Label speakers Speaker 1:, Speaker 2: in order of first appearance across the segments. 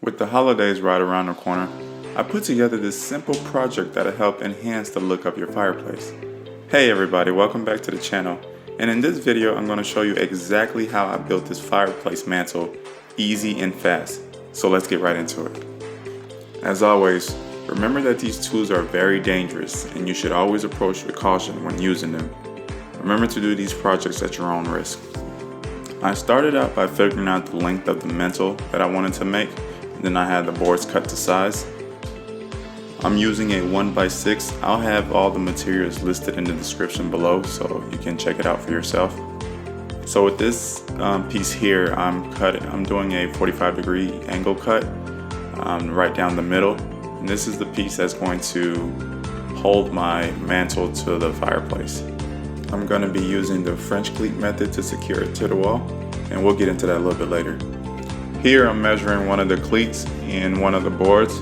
Speaker 1: With the holidays right around the corner, I put together this simple project that'll help enhance the look of your fireplace. Hey everybody, welcome back to the channel. And in this video, I'm going to show you exactly how I built this fireplace mantle, easy and fast. So let's get right into it. As always, remember that these tools are very dangerous and you should always approach with caution when using them. Remember to do these projects at your own risk. I started out by figuring out the length of the mantle that I wanted to make, and then I had the boards cut to size. I'm using a 1x6. I'll have all the materials listed in the description below so you can check it out for yourself. So with this piece here, I'm doing a 45-degree angle cut right down the middle. And this is the piece that's going to hold my mantle to the fireplace. I'm going to be using the French cleat method to secure it to the wall, and we'll get into that a little bit later. Here I'm measuring one of the cleats in one of the boards.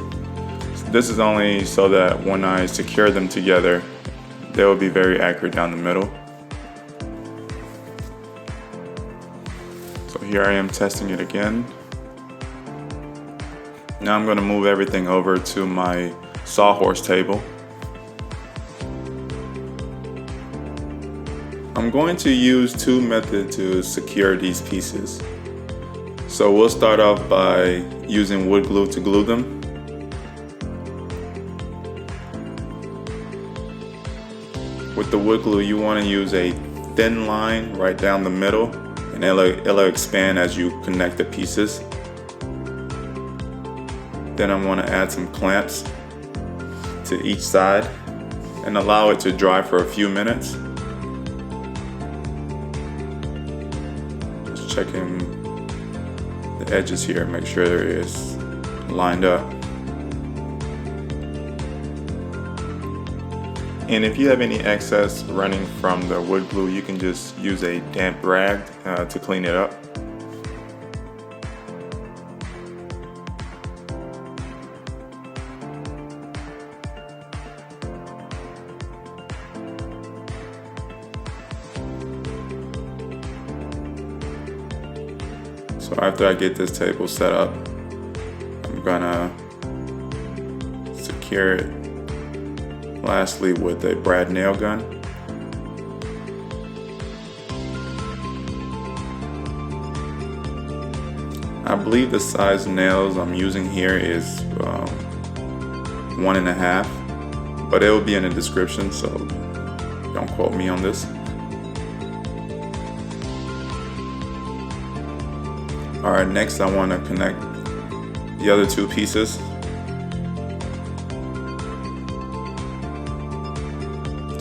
Speaker 1: This is only so that when I secure them together, they will be very accurate down the middle. So here I am testing it again. Now I'm going to move everything over to my sawhorse table. I'm going to use two methods to secure these pieces. So we'll start off by using wood glue to glue them. With the wood glue, you want to use a thin line right down the middle, and it'll expand as you connect the pieces. Then I'm going to add some clamps to each side and allow it to dry for a few minutes. Just checking the edges here, make sure it is lined up. And if you have any excess running from the wood glue, you can just use a damp rag to clean it up. So after I get this table set up, I'm gonna secure it lastly with a brad nail gun. I believe the size nails I'm using here is 1.5, but it will be in the description, so don't quote me on this. Alright, next I want to connect the other two pieces.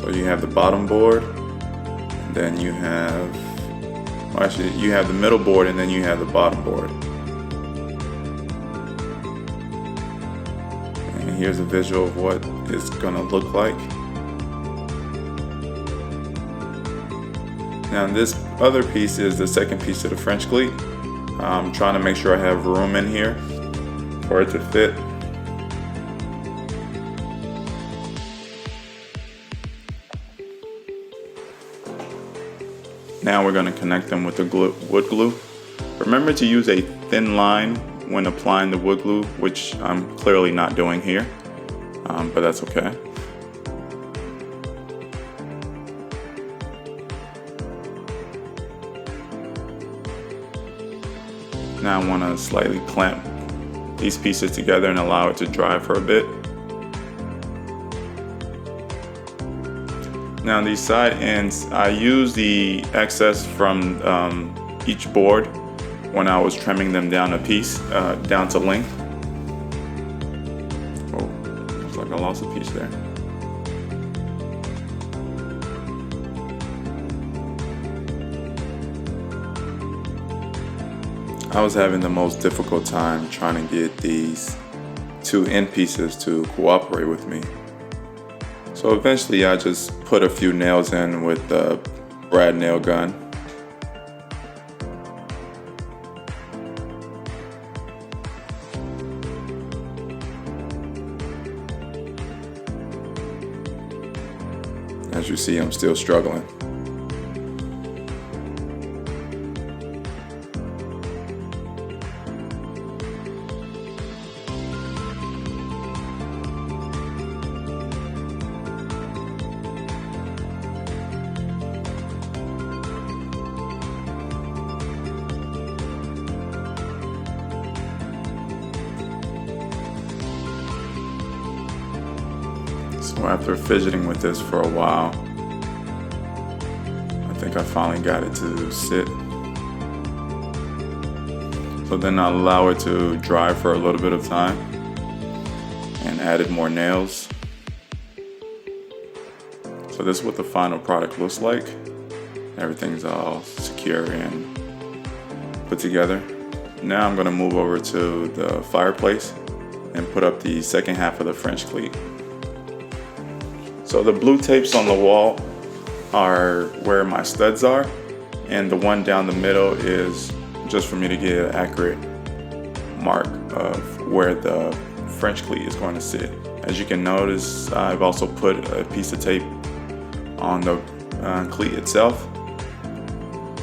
Speaker 1: So you have the bottom board, and then you have, well actually you have the middle board and then you have the bottom board. And here's a visual of what it's gonna look like. Now this other piece is the second piece of the French cleat. I'm trying to make sure I have room in here for it to fit. Now we're going to connect them with the wood glue. Remember to use a thin line when applying the wood glue, which I'm clearly not doing here, but that's okay. Now I want to slightly clamp these pieces together and allow it to dry for a bit. Now these side ends, I use the excess from each board when I was trimming them down a piece, down to length. Oh, looks like I lost a piece there. I was having the most difficult time trying to get these two end pieces to cooperate with me. So eventually I just put a few nails in with the brad nail gun. As you see, I'm still struggling. So after fidgeting with this for a while, I think I finally got it to sit. So then I'll allow it to dry for a little bit of time and added more nails. So this is what the final product looks like. Everything's all secure and put together. Now I'm going to move over to the fireplace and put up the second half of the French cleat. So the blue tapes on the wall are where my studs are, and the one down the middle is just for me to get an accurate mark of where the French cleat is going to sit. As you can notice, I've also put a piece of tape on the cleat itself.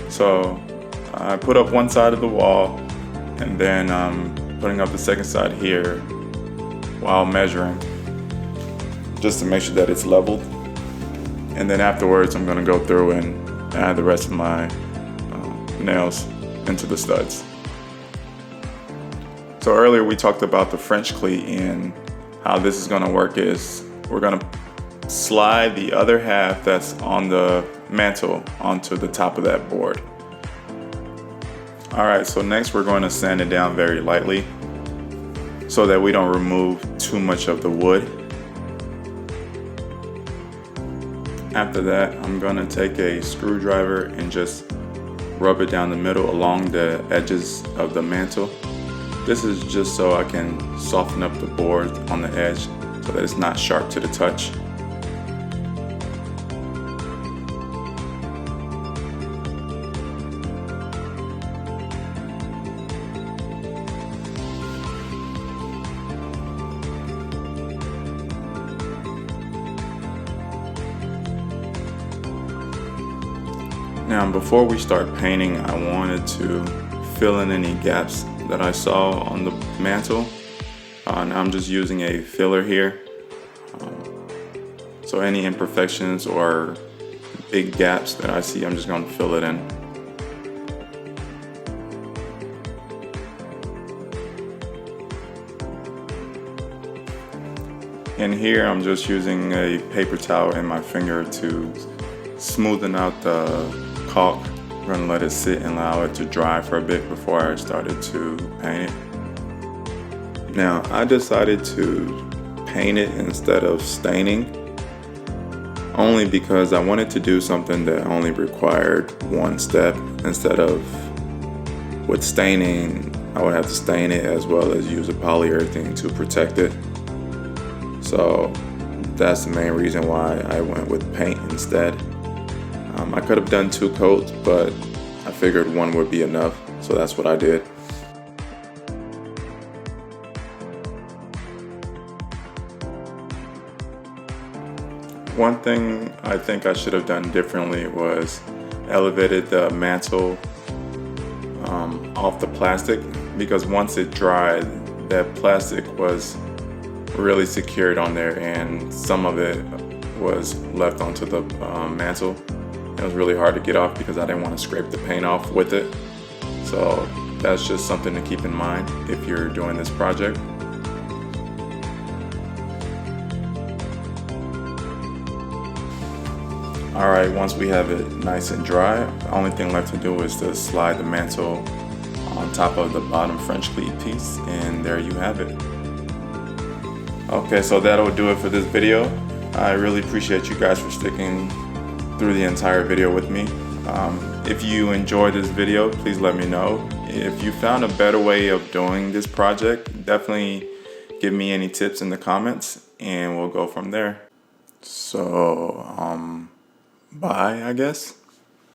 Speaker 1: So I put up one side of the wall, and then I'm putting up the second side here while measuring, just to make sure that it's leveled. And then afterwards I'm going to go through and add the rest of my nails into the studs. So earlier we talked about the French cleat, and how this is going to work is we're going to slide the other half that's on the mantle onto the top of that board. Alright, so next we're going to sand it down very lightly so that we don't remove too much of the wood. After that, I'm going to take a screwdriver and just rub it down the middle along the edges of the mantle. This is just so I can soften up the board on the edge so that it's not sharp to the touch. Now, before we start painting, I wanted to fill in any gaps that I saw on the mantle. And I'm just using a filler here. So any imperfections or big gaps that I see, I'm just going to fill it in. And here I'm just using a paper towel and my finger to smoothen out the caulk. I'm going to let it sit and allow it to dry for a bit before I started to paint it. Now I decided to paint it instead of staining, only because I wanted to do something that only required one step, instead of with staining I would have to stain it as well as use a polyurethane to protect it. So that's the main reason why I went with paint instead. I could have done 2 coats, but I figured one would be enough, so that's what I did. One thing I think I should have done differently was elevated the mantle off the plastic, because once it dried, that plastic was really secured on there and some of it was left onto the mantle. It was really hard to get off because I didn't want to scrape the paint off with it. So that's just something to keep in mind if you're doing this project. Alright, once we have it nice and dry, the only thing left to do is to slide the mantle on top of the bottom French cleat piece, and there you have it. Okay, so that'll do it for this video. I really appreciate you guys for sticking through the entire video with me. If you enjoyed this video, please let me know. If you found a better way of doing this project, definitely give me any tips in the comments and we'll go from there. So, bye, I guess.